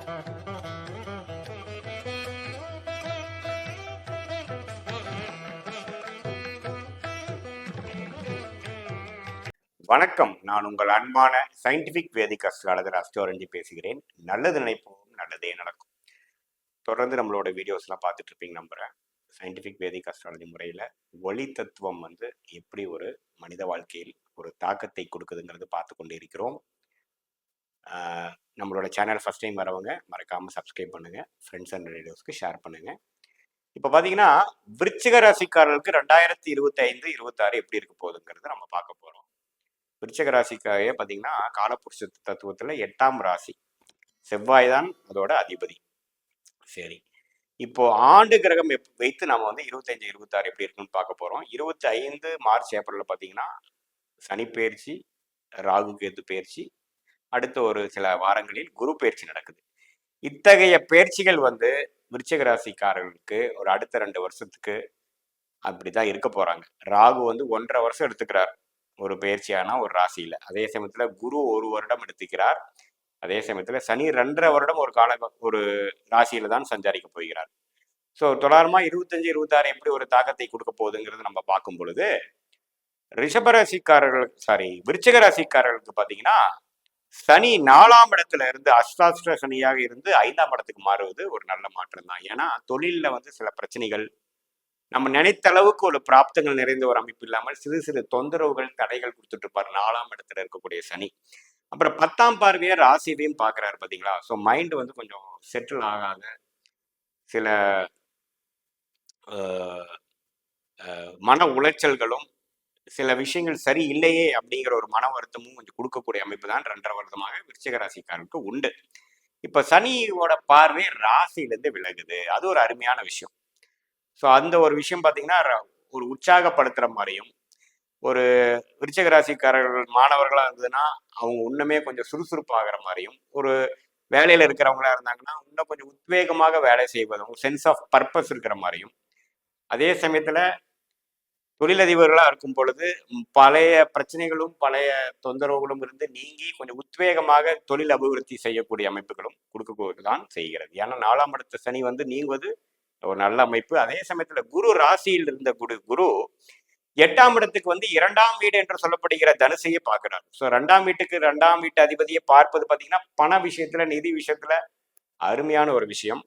வணக்கம். நான் உங்கள் அன்பான சயின்டிபிக் வேதிக் அஸ்ட்ராலஜர் அஸ்ட்ரோரஞ்சி பேசுகிறேன். நல்லது நினைப்போம், நல்லதே நடக்கும். தொடர்ந்து நம்மளோட வீடியோஸ்லாம் பார்த்துட்டு இருப்பீங்க நம்புகிறேன். சயின்டிபிக் வேதிக் அஸ்ட்ராலஜி முறையில் ஒளி தத்துவம் எப்படி ஒரு மனித வாழ்க்கையில் ஒரு தாக்கத்தை கொடுக்குதுங்கிறது பார்த்து கொண்டு இருக்கிறோம். நம்மளோட சேனல் ஃபஸ்ட் டைம் வரவங்க மறக்காமல் சப்ஸ்கிரைப் பண்ணுங்கள், ஃப்ரெண்ட்ஸ் அண்ட் ரிலேட்டிவ்ஸ்க்கு ஷேர் பண்ணுங்கள். இப்போ பார்த்தீங்கன்னா விருச்சிக ராசிக்காரர்களுக்கு 2025, 26 எப்படி இருக்க போகுதுங்கிறத நம்ம பார்க்க போகிறோம். விருச்சிக ராசிக்காக பார்த்தீங்கன்னா காலப்புருஷ தத்துவத்தில் 8ஆம் ராசி, செவ்வாய் தான் அதோட அதிபதி. சரி, இப்போ ஆண்டு கிரகம் வைத்து நம்ம 25, 26 எப்படி இருக்குன்னு பார்க்க போறோம். 25 மார்ச் ஏப்ரல்ல பார்த்தீங்கன்னா சனி பயிற்சி, ராகு கேது பயிற்சி, அடுத்த ஒரு சில வாரங்களில் குரு பயிற்சி நடக்குது. இத்தகைய பயிற்சிகள் விருச்சிக ராசிக்காரர்களுக்கு ஒரு அடுத்த 2 வருஷத்துக்கு அப்படிதான் இருக்க போறாங்க. ராகு 1.5 வருஷம் எடுத்துக்கிறார் ஒரு பயிற்சியான ஒரு ராசியில. அதே சமயத்துல குரு 1 வருடம் எடுத்துக்கிறார். அதே சமயத்துல சனி 2.5 வருடம் ஒரு ராசியில தான் சஞ்சாரிக்க போகிறார். ஸோ தொடர்மா 25, 26 எப்படி ஒரு தாக்கத்தை கொடுக்க போகுதுங்கிறது நம்ம பார்க்கும் பொழுது, விருச்சிக ராசிக்காரர்களுக்கு பார்த்தீங்கன்னா சனி 4ஆம் இடத்துல இருந்து அஷ்டாஷ்ட சனியாக இருந்து 5ஆம் இடத்துக்கு மாறுவது ஒரு நல்ல மாற்றம் தான். ஏன்னா தொழிலில் சில பிரச்சனைகள், நம்ம நினைத்த அளவுக்கு ஒரு பிராப்தங்கள் நிறைந்த ஒரு அமைப்பு இல்லாமல் சிறு சிறு தொந்தரவுகள், தடைகள் கொடுத்துட்டு இருப்பார் 4ஆம் இடத்துல இருக்கக்கூடிய சனி. அப்புறம் 10ஆம் பார்வையை ராசியையும் பார்க்குறாரு பார்த்தீங்களா. ஸோ மைண்டு கொஞ்சம் செட்டில் ஆகாத சில மன உளைச்சல்களும், சில விஷயங்கள் சரி இல்லையே அப்படிங்கிற ஒரு மன வருத்தமும் கொஞ்சம் கொடுக்கக்கூடிய அமைப்பு தான் 2.5 வருடமாக விருச்சிக ராசிக்காரருக்கு உண்டு. இப்போ சனியோட பார்வை ராசியிலேருந்து விலகுது. அது ஒரு அருமையான விஷயம். ஸோ அந்த ஒரு விஷயம் பார்த்தீங்கன்னா ஒரு உற்சாகப்படுத்துகிற மாதிரியும், ஒரு விருச்சிக ராசிக்காரர்கள் மாணவர்களாக இருந்ததுன்னா அவங்க இன்னுமே கொஞ்சம் சுறுசுறுப்பாகிற மாதிரியும், ஒரு வேலையில் இருக்கிறவங்களா இருந்தாங்கன்னா இன்னும் கொஞ்சம் உத்வேகமாக வேலை செய்வதும், சென்ஸ் ஆஃப் பர்பஸ் இருக்கிற மாதிரியும், அதே சமயத்தில் தொழிலதிபர்களாக இருக்கும் பொழுது பழைய பிரச்சனைகளும் பழைய தொந்தரவுகளும் இருந்து நீங்கி கொஞ்சம் உத்வேகமாக தொழில் அபிவிருத்தி செய்யக்கூடிய அமைப்புகளும் கொடுக்கதான் செய்கிறது. ஏன்னா 4ஆம் இடத்த சனி நீங்குவது ஒரு நல்ல அமைப்பு. அதே சமயத்துல குரு ராசியில் இருந்த குரு 8ஆம் இடத்துக்கு 2ஆம் வீடு என்று சொல்லப்படுகிற தனுசையே பார்க்கிறார். ஸோ 2ஆம் வீட்டுக்கு 2ஆம் வீட்டு அதிபதியை பார்ப்பது பார்த்தீங்கன்னா பண விஷயத்துல, நிதி விஷயத்துல அருமையான ஒரு விஷயம்.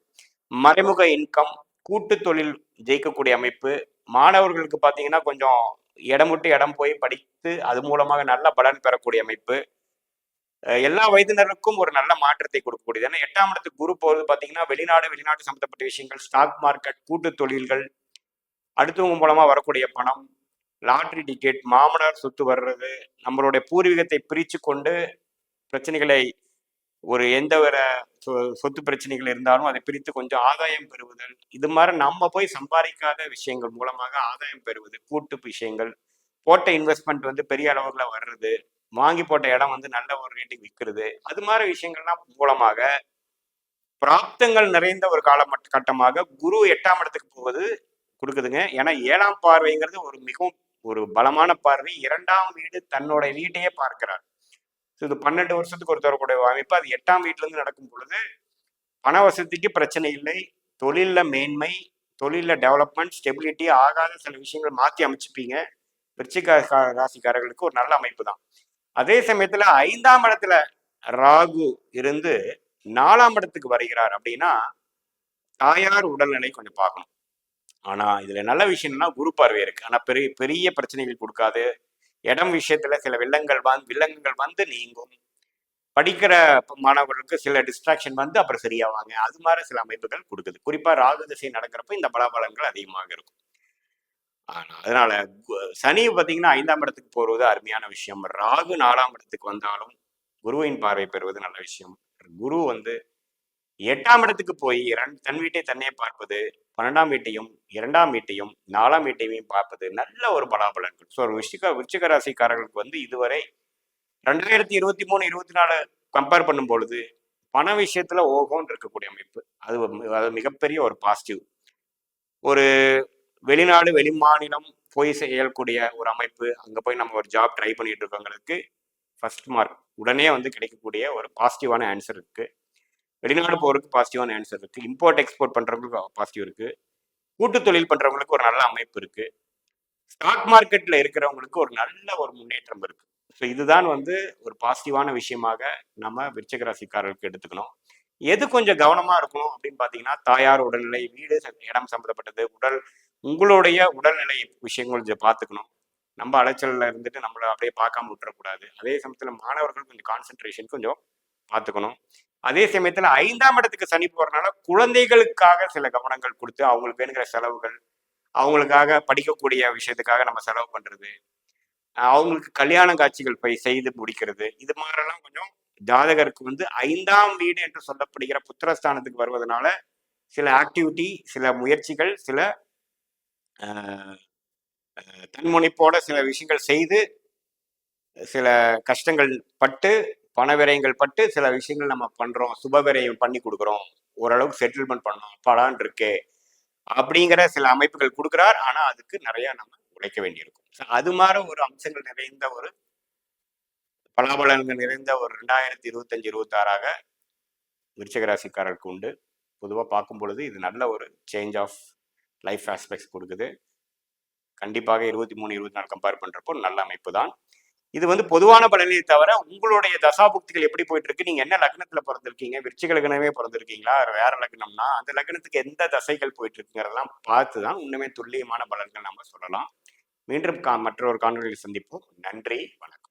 மறைமுக இன்கம், கூட்டு தொழில் ஜெயிக்கக்கூடிய அமைப்பு. மாணவர்களுக்கு பார்த்தீங்கன்னா கொஞ்சம் இடம் விட்டு இடம் போய் படித்து அது மூலமாக நல்ல பலன் பெறக்கூடிய அமைப்பு. எல்லா வயதினருக்கும் ஒரு நல்ல மாற்றத்தை கொடுக்கக்கூடியது. ஏன்னா 8ஆம் இடத்துக்கு குரு போகிறது பார்த்தீங்கன்னா வெளிநாடு சம்பந்தப்பட்ட விஷயங்கள், ஸ்டாக் மார்க்கெட், கூட்டு தொழில்கள், அடுத்தவங்க மூலமா வரக்கூடிய பணம், லாட்ரி டிக்கெட், மாமனார் சொத்து வர்றது, நம்மளுடைய பூர்வீகத்தை பிரித்து கொண்டு பிரச்சனைகளை, ஒரு எந்த ஒரு சொத்து பிரச்சனைகள் இருந்தாலும் அதை பிரித்து கொஞ்சம் ஆதாயம் பெறுவதல், இது மாதிரி நம்ம போய் சம்பாதிக்காத விஷயங்கள் மூலமாக ஆதாயம் பெறுவது, கூட்டு விஷயங்கள், போட்ட இன்வெஸ்ட்மெண்ட் பெரிய அளவுல வர்றது, வாங்கி போட்ட இடம் நல்ல ஒரு ரேட்டுக்கு விற்கிறது, அது மாதிரி விஷயங்கள்லாம் மூலமாக பிராப்தங்கள் நிறைந்த ஒரு காலகட்டமாக குரு 8ஆம் இடத்துக்கு போவது கொடுக்குதுங்க. ஏன்னா 7ஆம் பார்வைங்கிறது ஒரு மிகவும் ஒரு பலமான பார்வை. 2ஆம் வீடு தன்னோட வீட்டையே பார்க்கிறார். இது 12 வருஷத்துக்கு ஒரு தரக்கூடிய அமைப்பு. அது 8ஆம் வீட்டுல இருந்து நடக்கும் பொழுது பண வசதிக்கு பிரச்சனை இல்லை, தொழில மேன்மை, தொழில டெவலப்மெண்ட், ஸ்டெபிலிட்டி, ஆகாத சில விஷயங்கள் மாற்றி அமைச்சுப்பீங்க. விருச்சிக ராசிக்காரர்களுக்கு ஒரு நல்ல அமைப்பு தான். அதே சமயத்துல 5ஆம் இடத்துல ராகு இருந்து 4ஆம் இடத்துக்கு வருகிறார் அப்படின்னா தாயார் உடல்நிலை கொஞ்சம் பார்க்கணும். ஆனா இதுல நல்ல விஷயம்னா குரு பார்வை இருக்கு. ஆனா பெரிய பெரிய பிரச்சனைகள் கொடுக்காது. இடம் விஷயத்துல சில வில்லங்கங்கள் நீங்கும். படிக்கிற மாணவர்களுக்கு சில டிஸ்ட்ராக்ஷன் அப்புறம் சரியாவாங்க. அது மாதிரி சில அமைப்புகள் கொடுக்குது. குறிப்பா ராகு திசை நடக்கிறப்ப இந்த பலாபலங்கள் அதிகமாக இருக்கும். அதனால சனி பார்த்தீங்கன்னா 5ஆம் இடத்துக்கு போறது அருமையான விஷயம். ராகு 4ஆம் இடத்துக்கு வந்தாலும் குருவின் பார்வை பெறுவது நல்ல விஷயம். குரு 8ஆம் இடத்துக்கு போய் தன் வீட்டை தன்னை பார்ப்பது, 12ஆம் வீட்டையும் 2ஆம் வீட்டையும் 4ஆம் வீட்டையும் பார்ப்பது நல்ல ஒரு பலாபலன்கள். ஸோ விருச்சிக ராசிக்காரர்களுக்கு இதுவரை 2023, 24 கம்பேர் பண்ணும் பொழுது பண விஷயத்துல ஓகோன்னு இருக்கக்கூடிய அமைப்பு. அது மிகப்பெரிய ஒரு பாசிட்டிவ். ஒரு வெளிநாடு, வெளிமாநிலம் போய் செய்யக்கூடிய ஒரு அமைப்பு, அங்க போய் நம்ம ஒரு ஜாப் ட்ரை பண்ணிட்டு இருக்கவங்களுக்கு ஃபர்ஸ்ட் மார்க் உடனே கிடைக்கக்கூடிய ஒரு பாசிட்டிவான ஆன்சர் இருக்கு. வெளிநாடு போறதுக்கு பாசிட்டிவான ஆன்சர் இருக்கு. இம்போர்ட் எக்ஸ்போர்ட் பண்றவங்களுக்கு பாசிட்டிவ் இருக்கு. கூட்டு தொழில் பண்றவங்களுக்கு ஒரு நல்ல அமைப்பு இருக்கு. ஸ்டாக் மார்க்கெட்ல இருக்கிறவங்களுக்கு ஒரு நல்ல ஒரு முன்னேற்றம் இருக்கு. ஸோ இதுதான் வந்து ஒரு பாசிட்டிவான விஷயமாக நம்ம விருச்சிக ராசிக்காரர்களுக்கு எடுத்துக்கணும். எது கொஞ்சம் கவனமா இருக்கணும் அப்படின்னு பாத்தீங்கன்னா, தாயார் உடல்நிலை, வீடு இடம் சம்பந்தப்பட்டது, உங்களுடைய உடல்நிலை விஷயங்கள் கொஞ்சம் பார்த்துக்கணும். நம்ம அலைச்சல்ல இருந்துட்டு நம்மள அப்படியே பார்க்காம விட்டுறக்கூடாது. அதே சமயத்துல மாணவர்கள் கொஞ்சம் கான்சென்ட்ரேஷன் கொஞ்சம் பார்த்துக்கணும். அதே சமயத்துல 5ஆம் இடத்துக்கு சனி போறதுனால குழந்தைகளுக்காக சில கவனங்கள் கொடுத்து அவங்களுக்கு வேணுங்கிற செலவுகள், அவங்களுக்காக படிக்கக்கூடிய விஷயத்துக்காக நம்ம செலவு பண்றது, அவங்களுக்கு கல்யாண காட்சிகள் போய் செய்து முடிக்கிறது, இது மாதிரிலாம் கொஞ்சம் ஜாதகருக்கு வந்து 5ஆம் வீடு என்று சொல்லப்படுகிற புத்திரஸ்தானத்துக்கு வருவதனால சில ஆக்டிவிட்டி, சில முயற்சிகள், சில தன்முனைப்போட சில விஷயங்கள் செய்து, சில கஷ்டங்கள் பட்டு, பண விரயங்கள் பட்டு சில விஷயங்கள் நம்ம பண்றோம், சுப விரயம் பண்ணி கொடுக்குறோம், ஓரளவுக்கு செட்டில்மெண்ட் பண்ணோம், அப்பாடான் இருக்கே அப்படிங்கிற சில அமைப்புகள் கொடுக்குறார். ஆனா அதுக்கு நிறைய நம்ம உழைக்க வேண்டியிருக்கும். அது மாதிரி ஒரு அம்சங்கள் நிறைந்த ஒரு பலாபலன்கள் நிறைந்த ஒரு 2025-26ஆக விருச்சிக ராசிக்காரருக்கு உண்டு. பொதுவாக பார்க்கும் பொழுது இது நல்ல ஒரு சேஞ்ச் ஆஃப் லைஃப் ஆஸ்பெக்ட்ஸ் கொடுக்குது. கண்டிப்பாக 23-24 கம்பேர் பண்றப்போ நல்ல அமைப்பு தான். இது வந்து பொதுவான பலனை தவிர உங்களுடைய தசாபுக்திகள் எப்படி போயிட்டு இருக்கு, நீங்க என்ன லக்னத்துல பிறந்திருக்கீங்க, விருச்சிக லக்னமே பிறந்திருக்கீங்களா, வேற லக்னம்னா அந்த லக்னத்துக்கு எந்த தசைகள் போயிட்டு இருக்குங்கிறதெல்லாம் பார்த்து தான் இன்னுமே துல்லியமான பலன்கள் நம்ம சொல்லலாம். மீண்டும் மற்றொரு காணொலியில் சந்திப்போம். நன்றி, வணக்கம்.